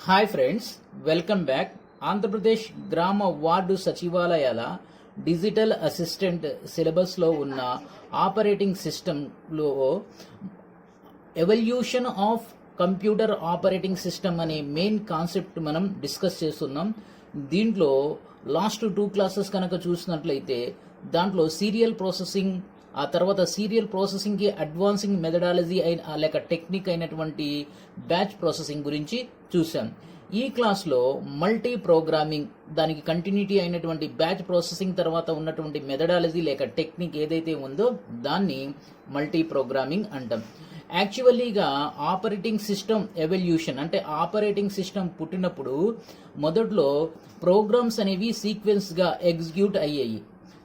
Hi friends, welcome back. Andhra Pradesh గ్రామ ward సచివాలయాల digital assistant సిలబస్లో ఉన్న ఆపరేటింగ్ సిస్టంలో evolution of computer operating system అనే మెయిన్ కాన్సెప్ట్ మనం డిస్కస్ చేస్తున్నాం. దీంట్లో లాస్ట్ 2 క్లాసెస్ కనుక చూసినట్లయితే దాంట్లో సీరియల్ ప్రాసెసింగ్, ఆ తర్వాత సీరియల్ ప్రాసెసింగ్కి అడ్వాన్సింగ్ మెథడాలజీ లేక టెక్నిక్ అయినటువంటి బ్యాచ్ ప్రాసెసింగ్ గురించి చూసాం. ఈ క్లాస్లో మల్టీ ప్రోగ్రామింగ్, దానికి కంటిన్యూటీ అయినటువంటి బ్యాచ్ ప్రాసెసింగ్ తర్వాత ఉన్నటువంటి మెథడాలజీ లేక టెక్నిక్ ఏదైతే ఉందో దాన్ని మల్టీ ప్రోగ్రామింగ్ అంటాం. యాక్చువల్లీగా ఆపరేటింగ్ సిస్టమ్ ఎవల్యూషన్ అంటే ఆపరేటింగ్ సిస్టమ్ పుట్టినప్పుడు మొదట్లో ప్రోగ్రామ్స్ అనేవి సీక్వెన్స్గా ఎగ్జిక్యూట్ అయ్యాయి.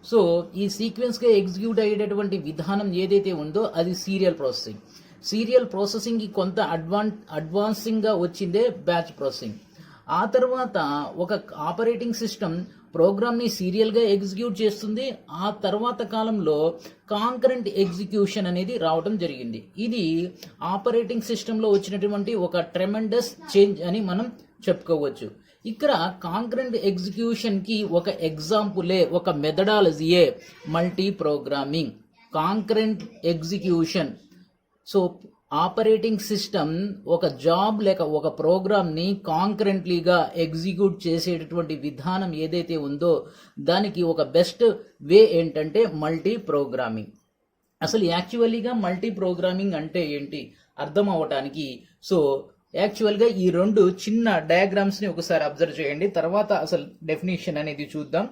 సో ఈ సీక్వెన్స్గా ఎగ్జిక్యూట్ అయ్యేటటువంటి విధానం ఏదైతే ఉందో అది సీరియల్ ప్రాసెసింగ్. సీరియల్ ప్రాసెసింగ్కి కొంత అడ్వాన్సింగ్గా వచ్చిందే బ్యాచ్ ప్రాసెసింగ్. ఆ తర్వాత ఒక ఆపరేటింగ్ సిస్టమ్ ప్రోగ్రామ్ని సీరియల్గా ఎగ్జిక్యూట్ చేస్తుంది. ఆ తర్వాత కాలంలో కాంకరెంట్ ఎగ్జిక్యూషన్ అనేది రావడం జరిగింది. ఇది ఆపరేటింగ్ సిస్టంలో వచ్చినటువంటి ఒక ట్రెమెండస్ చేంజ్ అని మనం చెప్పుకోవచ్చు. ఇక్కడ కాంకరెంట్ ఎగ్జిక్యూషన్కి ఒక ఎగ్జాంపులే, ఒక మెథడాలజీయే multi programming. Concurrent execution. So operating system ఒక జాబ్ లేక ఒక ప్రోగ్రామ్ని కాంకరెంట్లీగా ఎగ్జిక్యూట్ చేసేటటువంటి విధానం ఏదైతే ఉందో దానికి ఒక బెస్ట్ వే ఏంటంటే మల్టీ ప్రోగ్రామింగ్. అసలు యాక్చువల్లీగా మల్టీ ప్రోగ్రామింగ్ అంటే ఏంటి అర్థం అవటానికి సో యాక్చువల్గా ఈ 2 చిన్న డయాగ్రామ్స్ని ఒకసారి అబ్జర్వ్ చేయండి, తర్వాత అసలు డెఫినేషన్ అనేది చూద్దాం.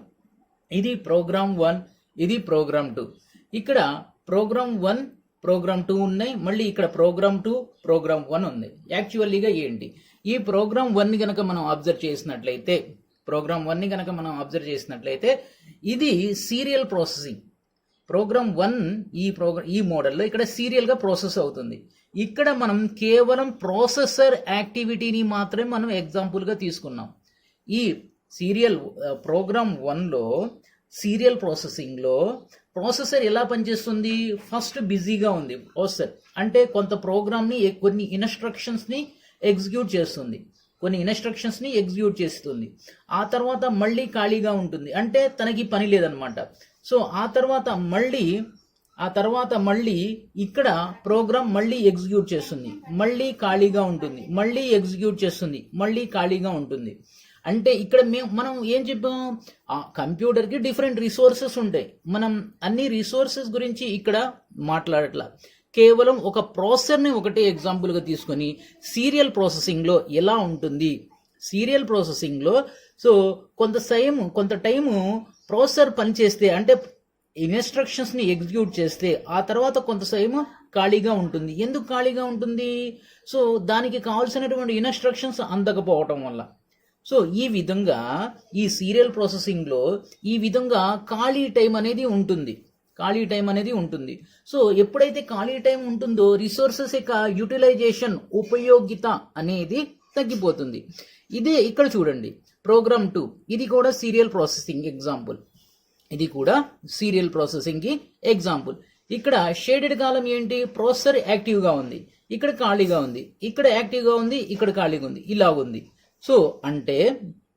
ఇది ప్రోగ్రామ్ 1, ఇది ప్రోగ్రామ్ 2. ఇక్కడ ప్రోగ్రామ్ 1, ప్రోగ్రామ్ 2 ఉన్నాయి, మళ్ళీ ఇక్కడ ప్రోగ్రామ్ 2, ప్రోగ్రామ్ 1 ఉంది. యాక్చువల్లీగా ఏంటి ఈ ప్రోగ్రామ్ 1ని కనుక మనం అబ్జర్వ్ చేసినట్లయితే ఇది సీరియల్ ప్రాసెసింగ్. ప్రోగ్రామ్ 1 ఈ మోడల్లో ఇక్కడ సీరియల్గా ప్రాసెస్ అవుతుంది. ఇక్కడ మనం కేవలం ప్రాసెసర్ యాక్టివిటీని మాత్రమే మనం ఎగ్జాంపుల్గా తీసుకున్నాం. ఈ ప్రోగ్రామ్ 1లో సీరియల్ ప్రాసెసింగ్లో ప్రాసెసర్ ఎలా పనిచేస్తుంది? ఫస్ట్ బిజీగా ఉంది ప్రాసెసర్, అంటే కొంత ప్రోగ్రామ్ని కొన్ని ఇన్స్ట్రక్షన్స్ని ఎగ్జిక్యూట్ చేస్తుంది. ఆ తర్వాత మళ్ళీ ఖాళీగా ఉంటుంది, అంటే తనకి పని లేదనమాట. సో ఆ తర్వాత మళ్ళీ ఇక్కడ ప్రోగ్రామ్ మళ్ళీ ఎగ్జిక్యూట్ చేస్తుంది, మళ్ళీ ఖాళీగా ఉంటుంది, మళ్ళీ ఎగ్జిక్యూట్ చేస్తుంది, మళ్ళీ ఖాళీగా ఉంటుంది. అంటే ఇక్కడ మనం ఏం చెప్పాం, కంప్యూటర్కి డిఫరెంట్ రిసోర్సెస్ ఉంటాయి. మనం అన్ని రిసోర్సెస్ గురించి ఇక్కడ మాట్లాడట్లా, కేవలం ఒక ప్రాసెసర్ని ఒకటే ఎగ్జాంపుల్గా తీసుకొని సీరియల్ ప్రాసెసింగ్లో ఎలా ఉంటుంది. సీరియల్ ప్రాసెసింగ్లో సో కొంత టైము ప్రాసెసర్ పనిచేస్తే, అంటే ఇన్స్ట్రక్షన్స్ని ఎగ్జిక్యూట్ చేస్తే ఆ తర్వాత కొంతసేపు ఖాళీగా ఉంటుంది. ఎందుకు ఖాళీగా ఉంటుంది? సో దానికి కావాల్సినటువంటి ఇన్స్ట్రక్షన్స్ అందకపోవటం వల్ల. సో ఈ విధంగా ఈ సీరియల్ ప్రాసెసింగ్లో ఈ విధంగా ఖాళీ టైం అనేది ఉంటుంది. సో ఎప్పుడైతే ఖాళీ టైం ఉంటుందో రిసోర్సెస్ యొక్క యూటిలైజేషన్, ఉపయోగిత అనేది తగ్గిపోతుంది. ఇదే ఇక్కడ చూడండి ప్రోగ్రామ్ 2, ఇది కూడా సీరియల్ ప్రాసెసింగ్ ఎగ్జాంపుల్. ఇక్కడ షేడెడ్ కాలం ఏంటి? ప్రాసెసర్ యాక్టివ్గా ఉంది, ఇక్కడ ఖాళీగా ఉంది, ఇక్కడ యాక్టివ్గా ఉంది, ఇక్కడ ఖాళీగా ఉంది, ఇలా ఉంది. సో అంటే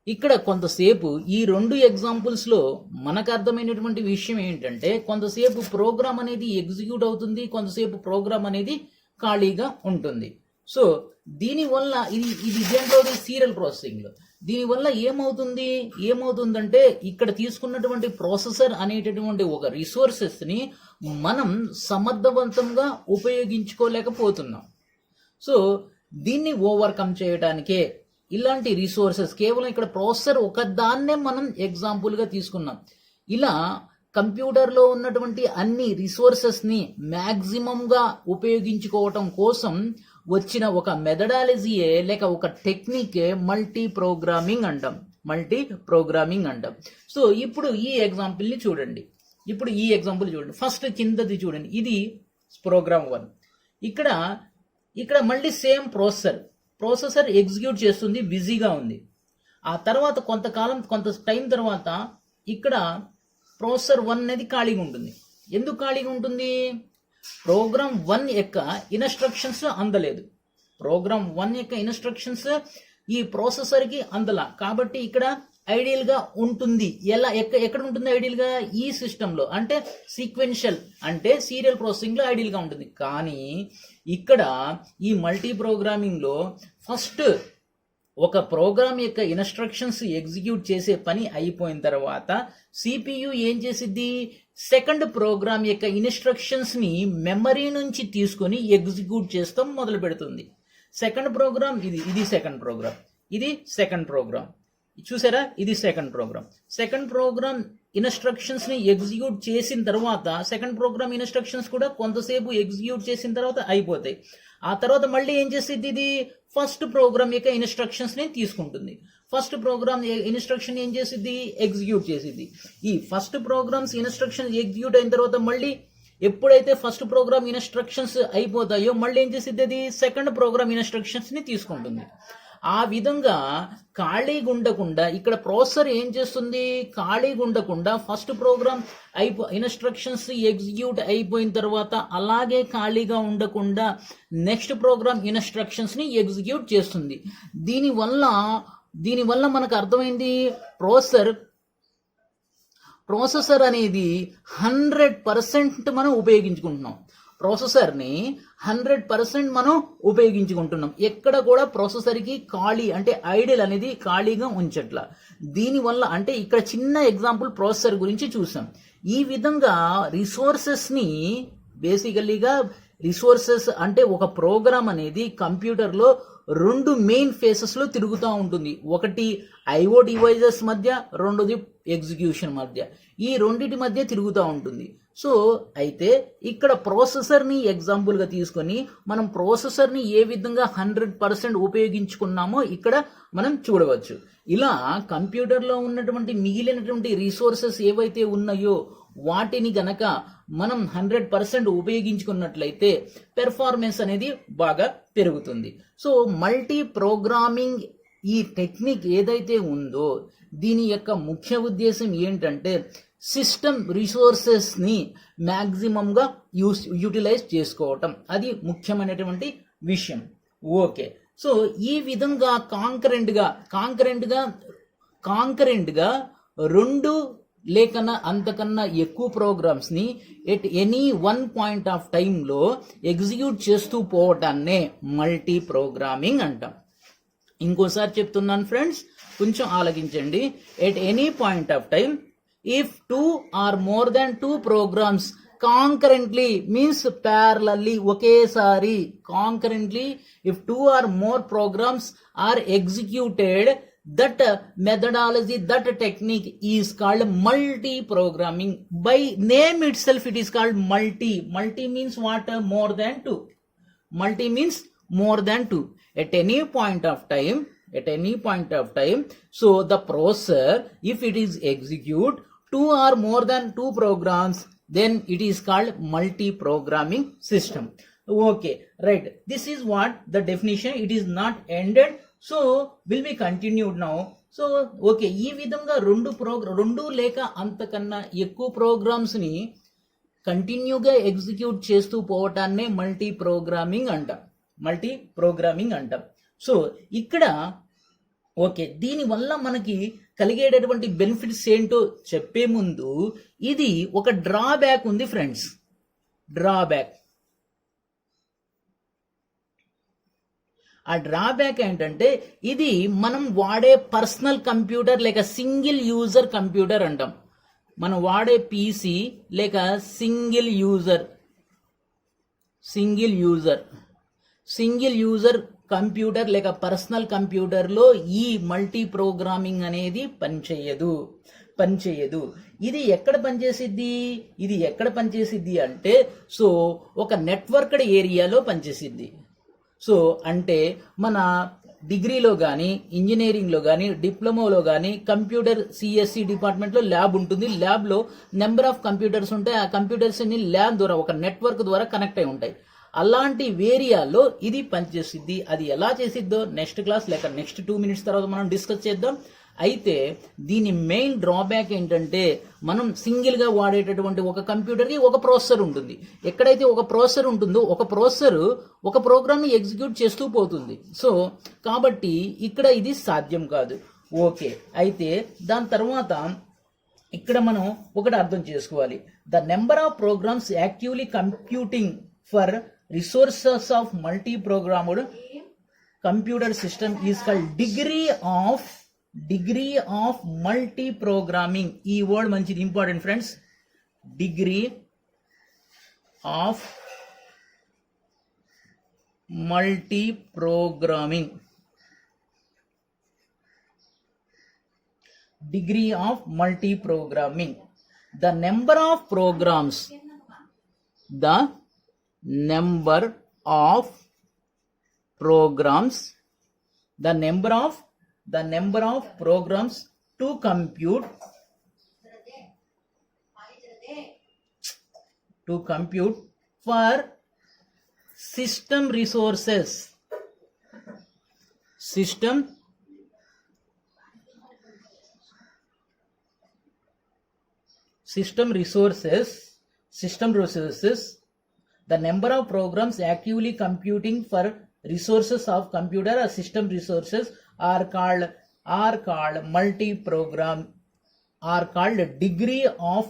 ఇక్కడ కొంతసేపు ఈ 2 ఎగ్జాంపుల్స్లో మనకు అర్థమైనటువంటి విషయం ఏంటంటే కొంతసేపు ప్రోగ్రామ్ అనేది ఎగ్జిక్యూట్ అవుతుంది, కొంతసేపు ప్రోగ్రామ్ అనేది ఖాళీగా ఉంటుంది. సో దీనివల్ల ఇది దేంట్లోది సీరియల్ ప్రాసెసింగ్లో. దీనివల్ల ఏమవుతుందంటే ఇక్కడ తీసుకున్నటువంటి ప్రాసెసర్ అనేటటువంటి ఒక రిసోర్సెస్ని మనం సమర్థవంతంగా ఉపయోగించుకోలేకపోతున్నాం. సో దీన్ని ఓవర్కమ్ చేయడానికే ఇలాంటి రిసోర్సెస్, కేవలం ఇక్కడ ప్రాసెసర్ ఒకదాన్నే మనం ఎగ్జాంపుల్గా తీసుకున్నాం. ఇలా కంప్యూటర్లో ఉన్నటువంటి అన్ని రిసోర్సెస్ని మ్యాక్సిమంగా ఉపయోగించుకోవటం కోసం వచ్చిన ఒక మెథడాలజీయే లేక ఒక టెక్నికే మల్టీ ప్రోగ్రామింగ్ అంటాం. సో ఇప్పుడు ఈ ఎగ్జాంపుల్ని చూడండి. ఫస్ట్ కిందది చూడండి, ఇది ప్రోగ్రామ్ 1. ఇక్కడ మళ్ళీ సేమ్ ప్రాసెసర్ ఎగ్జిక్యూట్ చేస్తుంది, బిజీగా ఉంది. ఆ తర్వాత కొంత టైం తర్వాత ఇక్కడ ప్రాసెసర్ 1 అనేది ఖాళీగా ఉంటుంది. ఎందుకు ఖాళీగా ఉంటుంది? ప్రోగ్రామ్ 1 యొక్క ఇన్స్ట్రక్షన్స్ అందలేదు. ప్రోగ్రామ్ 1 యొక్క ఇన్స్ట్రక్షన్స్ ఈ ప్రాసెసర్కి అందలా. కాబట్టి ఇక్కడ ఐడియల్ గా ఉంటుంది. ఎక్కడ ఉంటుంది ఐడియల్ గా? ఈ సిస్టమ్ లో, అంటే సీక్వెన్షియల్ అంటే సీరియల్ ప్రాసెసింగ్ లో ఐడియల్ గా ఉంటుంది. కానీ ఇక్కడ ఈ మల్టీ ప్రోగ్రామింగ్ లో ఫస్ట్ ఒక ప్రోగ్రామ్ యొక్క ఇన్స్ట్రక్షన్స్ ఎగ్జిక్యూట్ చేసే పని అయిపోయిన తర్వాత సిపియు ఏం చేసిద్ది? సెకండ్ ప్రోగ్రామ్ యొక్క ఇన్స్ట్రక్షన్స్ ని మెమరీ నుంచి తీసుకొని ఎగ్జిక్యూట్ చేస్తాం మొదలు పెడుతుంది. సెకండ్ ప్రోగ్రామ్ ఇది సెకండ్ ప్రోగ్రామ్, ఇది సెకండ్ ప్రోగ్రామ్, చూసారా? ఇది సెకండ్ ప్రోగ్రామ్ ఇన్స్ట్రక్షన్స్ ని ఎగ్జిక్యూట్ చేసిన తర్వాత సెకండ్ ప్రోగ్రామ్ ఇన్స్ట్రక్షన్స్ కూడా కొంతసేపు ఎగ్జిక్యూట్ చేసిన తర్వాత అయిపోతాయి. ఆ తర్వాత మళ్ళీ ఏం చేసిద్ది? ఇది ఫస్ట్ ప్రోగ్రామ్ యొక్క ఇన్స్ట్రక్షన్స్ ని తీసుకుంటుంది. ఫస్ట్ ప్రోగ్రామ్ ఇన్స్ట్రక్షన్ ఏం చేసిద్ది? ఎగ్జిక్యూట్ చేసిద్ది. ఈ ఫస్ట్ ప్రోగ్రామ్స్ ఇన్స్ట్రక్షన్ ఎగ్జిక్యూట్ అయిన తర్వాత మళ్ళీ ఎప్పుడైతే ఫస్ట్ ప్రోగ్రామ్ ఇన్స్ట్రక్షన్స్ అయిపోతాయో మళ్ళీ ఏం చేసిద్ది? అది సెకండ్ ప్రోగ్రామ్ ఇన్స్ట్రక్షన్స్ ని తీసుకుంటుంది. ఆ విధంగా ఖాళీగా ఉండకుండా ఇక్కడ ప్రాసెసర్ ఏం చేస్తుంది? ఖాళీగా ఉండకుండా ఫస్ట్ ప్రోగ్రామ్ ఇన్స్ట్రక్షన్స్ ఎగ్జిక్యూట్ అయిపోయిన తర్వాత అలాగే ఖాళీగా ఉండకుండా నెక్స్ట్ ప్రోగ్రామ్ ఇన్స్ట్రక్షన్స్ ని ఎగ్జిక్యూట్ చేస్తుంది. దీనివల్ల మనకు అర్థమైంది, ప్రాసెసర్ అనేది 100% మనం ఉపయోగించుకుంటున్నాం. ప్రాసెసర్ని 100% మనం ఉపయోగించుకుంటున్నాం. ఎక్కడ కూడా ప్రాసెసర్కి ఖాళీ అంటే ఐడిల్ అనేది ఖాళీగా ఉంచట్లా. దీనివల్ల అంటే ఇక్కడ చిన్న ఎగ్జాంపుల్ ప్రాసెసర్ గురించి చూసాం. ఈ విధంగా రిసోర్సెస్ని బేసికల్లీగా రిసోర్సెస్ అంటే ఒక ప్రోగ్రామ్ అనేది కంప్యూటర్లో 2 మెయిన్ ఫేసెస్ లో తిరుగుతూ ఉంటుంది. ఒకటి ఐఓ డివైజెస్ మధ్య, రెండోది ఎగ్జిక్యూషన్ మధ్య. ఈ రెండింటి మధ్య తిరుగుతూ ఉంటుంది. సో అయితే ఇక్కడ ప్రాసెసర్ని ఎగ్జాంపుల్గా తీసుకొని మనం ప్రాసెసర్ని ఏ విధంగా 100% ఉపయోగించుకున్నామో ఇక్కడ మనం చూడవచ్చు. ఇలా కంప్యూటర్లో ఉన్నటువంటి మిగిలినటువంటి రిసోర్సెస్ ఏవైతే ఉన్నాయో వాటిని గనక మనం 100% ఉపయోగించుకున్నట్లయితే పెర్ఫార్మెన్స్ అనేది బాగా పెరుగుతుంది. సో మల్టీ ప్రోగ్రామింగ్ ఈ టెక్నిక్ ఏదైతే ఉందో దీని యొక్క ముఖ్య ఉద్దేశం ఏంటంటే సిస్టమ్ రిసోర్సెస్ని మ్యాక్సిమంగా యూటిలైజ్ చేసుకోవటం. అది ముఖ్యమైనటువంటి విషయం. ఓకే, సో ఈ విధంగా కాంకరెంట్గా 2 లేకన్నా అంతకన్నా ఎక్కువ ప్రోగ్రామ్స్ ని at any one point of టైంలో ఎగ్జిక్యూట్ చేస్తూ పోవటాన్నే మల్టీ ప్రోగ్రామింగ్ అంటాం. ఇంకోసారి చెప్తున్నాను ఫ్రెండ్స్, కొంచెం ఆలకించండి. At any point of time if 2 or more than 2 programs concurrently means parallelly, ఒకేసారి concurrently if 2 or more programs are executed, that methodology, that technique is called multi-programming. By name itself it is called multi. Multi means what? More than 2. Multi means more than 2. At any point of time, so the processor, if it is execute 2 or more than 2 programs, then it is called multi-programming system. Okay, right. This is what the definition. It is not ended. So will be continued now. So okay, ఈ విధంగా 2 లేక అంతకన్నా ఎక్కువ programmes ని కంటిన్యూగా execute చేస్తూ పోవటాన్నే multi programming అంటాం. So ఇక్కడ ఓకే, దీనివల్ల మనకి కలిగేటటువంటి బెనిఫిట్స్ ఏంటో చెప్పే ముందు ఇది ఒక డ్రాబ్యాక్ ఉంది ఫ్రెండ్స్. ఆ డ్రాబ్యాక్ ఏంటంటే ఇది మనం వాడే పర్సనల్ కంప్యూటర్ లేక సింగిల్ యూజర్ కంప్యూటర్ అంటాం. మనం వాడే పీసీ లేక సింగిల్ యూజర్ కంప్యూటర్ లేక పర్సనల్ కంప్యూటర్లో ఈ మల్టీ ప్రోగ్రామింగ్ అనేది పనిచేయదు. ఇది ఎక్కడ పనిచేసిద్ది అంటే సో ఒక నెట్వర్క్డ్ ఏరియాలో పనిచేసిద్ది. సో అంటే మన డిగ్రీలో కానీ, ఇంజనీరింగ్లో కానీ, డిప్లొమాలో కానీ కంప్యూటర్ సిఎస్సి డిపార్ట్మెంట్లో ల్యాబ్ ఉంటుంది. ల్యాబ్లో నెంబర్ ఆఫ్ కంప్యూటర్స్ ఉంటాయి. ఆ కంప్యూటర్స్ అన్ని ల్యాబ్ ద్వారా ఒక నెట్వర్క్ ద్వారా కనెక్ట్ అయి ఉంటాయి. అలాంటి ఏరియాలో ఇది పనిచేసిద్ది. అది ఎలా చేసిద్దో నెక్స్ట్ క్లాస్ లేక నెక్స్ట్ 2 minutes తర్వాత మనం డిస్కస్ చేద్దాం. అయితే దీని మెయిన్ డ్రాబ్యాక్ ఏంటంటే మనం సింగిల్గా వాడేటటువంటి ఒక కంప్యూటర్కి ఒక ప్రాసెసర్ ఉంటుంది. ఎక్కడైతే ఒక ప్రాసెసర్ ఉంటుందో ఒక ప్రాసెసర్ ఒక ప్రోగ్రామ్ని ఎగ్జిక్యూట్ చేస్తూ పోతుంది. సో కాబట్టి ఇక్కడ ఇది సాధ్యం కాదు. ఓకే, అయితే దాని తర్వాత ఇక్కడ మనం ఒకటి అర్థం చేసుకోవాలి. The number of programs actively computing for resources of multi programmed computer system is called degree of multi programming. ఈ వర్డ్ మంచిది, important friends. Degree of multi programming. Degree of multi-programming. The number of programs to compute for system resources. System resources, the number of programs actively computing for resources of computer or system resources are called degree of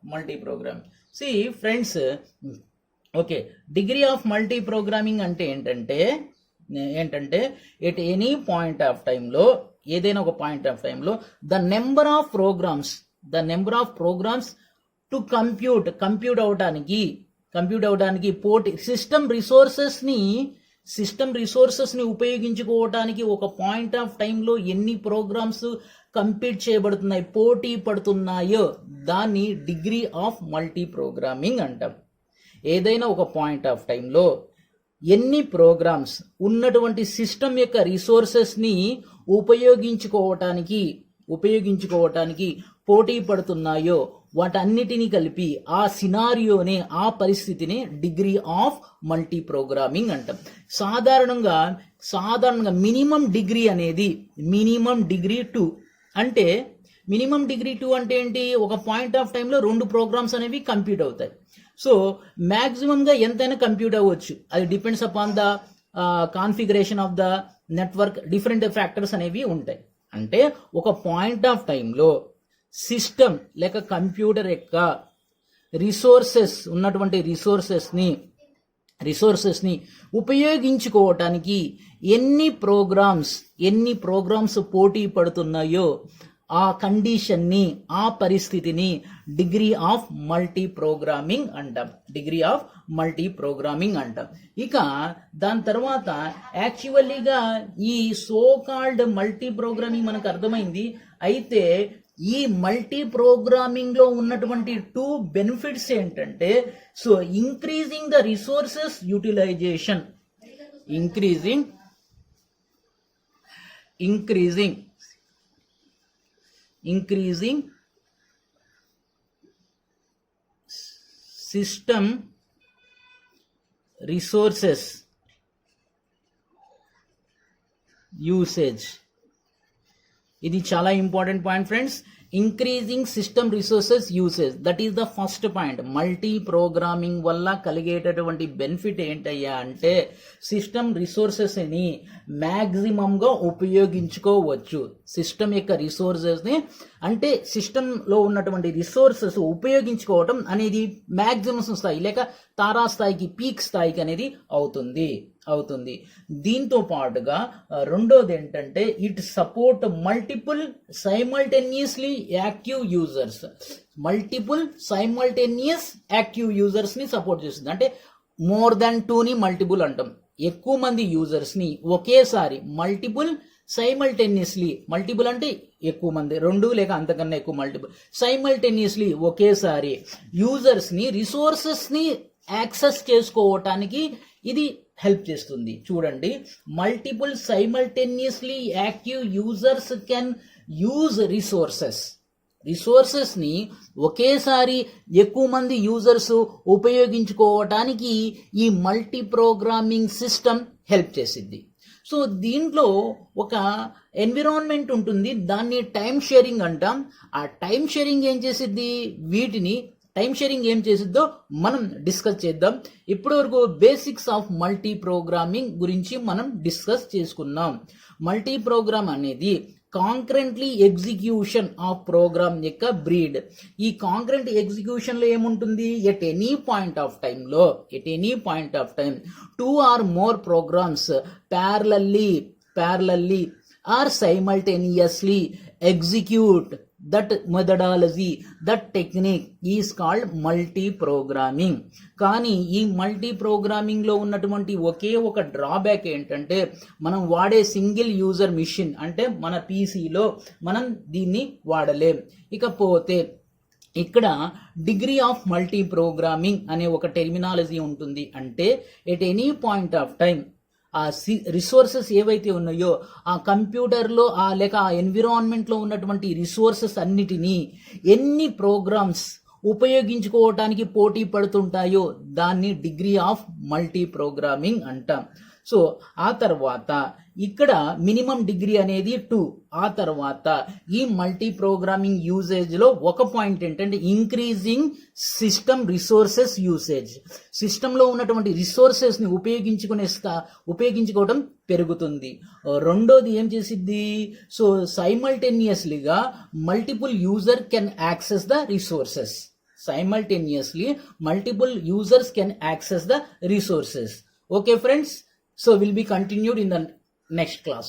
multi-programming. See friends, okay, degree of multi-programming అంటే ఏంటంటే at any point of టైంలో, ఏదైనా ఒక point of టైంలో the number of programs to compute అవడానికి పోటీ system resources ని ఉపయోగించుకోవడానికి ఒక పాయింట్ ఆఫ్ టైంలో ఎన్ని ప్రోగ్రామ్స్ కంప్లీట్ చేయబడుతున్నాయి, పోటీ పడుతున్నాయో దాన్ని డిగ్రీ ఆఫ్ మల్టీ ప్రోగ్రామింగ్ అంటాం. ఏదైనా ఒక పాయింట్ ఆఫ్ టైంలో ఎన్ని ప్రోగ్రామ్స్ ఉన్నటువంటి సిస్టమ్ యొక్క రిసోర్సెస్ ని ఉపయోగించుకోవటానికి పోటీ పడుతున్నాయో వాటన్నిటిని కలిపి ఆ సినారియోనే, ఆ పరిస్థితిని డిగ్రీ ఆఫ్ మల్టీ ప్రోగ్రామింగ్ అంటాం. సాధారణంగా మినిమం డిగ్రీ 2 అంటే మినిమం డిగ్రీ 2 అంటే ఏంటి? ఒక పాయింట్ ఆఫ్ టైంలో 2 ప్రోగ్రామ్స్ అనేవి కంప్యూట్ అవుతాయి. సో మ్యాక్సిమంగా ఎంతైనా కంప్యూట్ అవ్వచ్చు. అది depends upon the configuration of the network, different factors అనేవి ఉంటాయి. అంటే ఒక పాయింట్ ఆఫ్ టైంలో సిస్టమ్ లేక కంప్యూటర్ యొక్క ఉన్నటువంటి రిసోర్సెస్ ని ఉపయోగించుకోవటానికి ఎన్ని ప్రోగ్రామ్స్ పోటీ పడుతున్నాయో ఆ కండిషన్ని, ఆ పరిస్థితిని డిగ్రీ ఆఫ్ మల్టీ ప్రోగ్రామింగ్ అంటాం. ఇక దాని తర్వాత యాక్చువల్లీగా ఈ సో కాల్డ్ మల్టీ ప్రోగ్రామింగ్ మనకు అర్థమైంది. అయితే ఈ మల్టీ ప్రోగ్రామింగ్ లో ఉన్నటువంటి 2 బెనిఫిట్స్ ఏంటంటే, so increasing the resources utilization, increasing system resources usage. ఇది చాలా important point friends. Increasing system resources usage, that is the first point. Multi programming వల్ల కలిగేటటువంటి బెనిఫిట్ ఏంటయ్యా అంటే సిస్టమ్ రిసోర్సెస్ ని మ్యాక్సిమం గా ఉపయోగించుకోవచ్చు. సిస్టమ్ యొక్క రిసోర్సెస్ ని అంటే సిస్టమ్ లో ఉన్నటువంటి రిసోర్సెస్ ఉపయోగించుకోవటం అనేది మ్యాక్సిమం స్థాయి లేక తారాస్థాయికి, పీక్ స్థాయికి అనేది అవుతుంది. దీంతో పాటుగా రెండోది ఏంటంటే it support multiple simultaneously active users ని సపోర్ట్ చేస్తుంది. అంటే మోర్ దాన్ 2ని మల్టిపుల్ అంటాం. ఎక్కువ మంది యూజర్స్ ని ఒకేసారి, మల్టిపుల్ అంటే ఎక్కువ మంది, 2 లేక అంతకన్నా ఎక్కువ మల్టిపుల్, సైమల్టేనియస్లీ ఒకేసారి యూజర్స్ ని రిసోర్సెస్ ని యాక్సెస్ చేసుకోవటానికి ఇది హెల్ప్ చేస్తుంది. చూడండి, multiple simultaneously active users can use resources. Resources ని ఒకేసారి ఎక్కువ మంది యూజర్స్ ఉపయోగించుకోవటానికి ఈ మల్టీ ప్రోగ్రామింగ్ సిస్టమ్ హెల్ప్ చేసిద్ది. సో దీంట్లో ఒక ఎన్విరాన్మెంట్ ఉంటుంది, దాన్ని టైం షేరింగ్ అంటాం. ఆ టైం షేరింగ్ ఏం చేసిద్ది, వీటిని టైం షేరింగ్ ఏం చేసిద్దో మనం డిస్కస్ చేద్దాం. ఇప్పటి వరకు బేసిక్స్ ఆఫ్ మల్టీ ప్రోగ్రామింగ్ గురించి మనం డిస్కస్ చేసుకున్నాం. మల్టీ ప్రోగ్రామ్ అనేది కాంకరెంట్లీ ఎగ్జిక్యూషన్ ఆఫ్ ప్రోగ్రామ్ యొక్క బ్రీడ్. ఈ కాంకరెంట్ ఎగ్జిక్యూషన్ లో ఏముంటుంది, at any point of time 2 or more programs parallelly or simultaneously execute. That methodology, that technique is called multi programming. కానీ ఈ మల్టీ ప్రోగ్రామింగ్ లో ఉన్నటువంటి ఒకే ఒక డ్రాబ్యాక్ ఏంటంటే, మనం వాడే సింగిల్ యూజర్ మిషన్ అంటే మన పీసీలో మనం దీన్ని వాడలేం. ఇకపోతే ఇక్కడ డిగ్రీ ఆఫ్ మల్టీ ప్రోగ్రామింగ్ అనే ఒక టెర్మినాలజీ ఉంటుంది. అంటే at any point of time ఆ రిసోర్సెస్ ఏవైతే ఉన్నాయో ఆ కంప్యూటర్లో లేక ఆ ఎన్విరాన్మెంట్లో ఉన్నటువంటి రిసోర్సెస్ అన్నిటినీ ఎన్ని ప్రోగ్రామ్స్ ఉపయోగించుకోవటానికి పోటీ పడుతుంటాయో దాన్ని డిగ్రీ ఆఫ్ మల్టీ ప్రోగ్రామింగ్ అంటాం. సో ఆ తర్వాత ఇక్కడ మినిమం డిగ్రీ అనేది 2. ఆ తర్వాత ఈ మల్టీ ప్రోగ్రామింగ్ యూసేజ్ లో ఒక పాయింట్ ఏంటంటే increasing system resources usage. System లో ఉన్నటువంటి రిసోర్సెస్ ని ఉపయోగించుకోవడం పెరుగుతుంది. రెండోది ఏం చేసిద్ది, సో సైమల్టేనియస్లీగా multiple user can access the resources. multiple users can access the resources. Okay friends, so will be continued in the next class.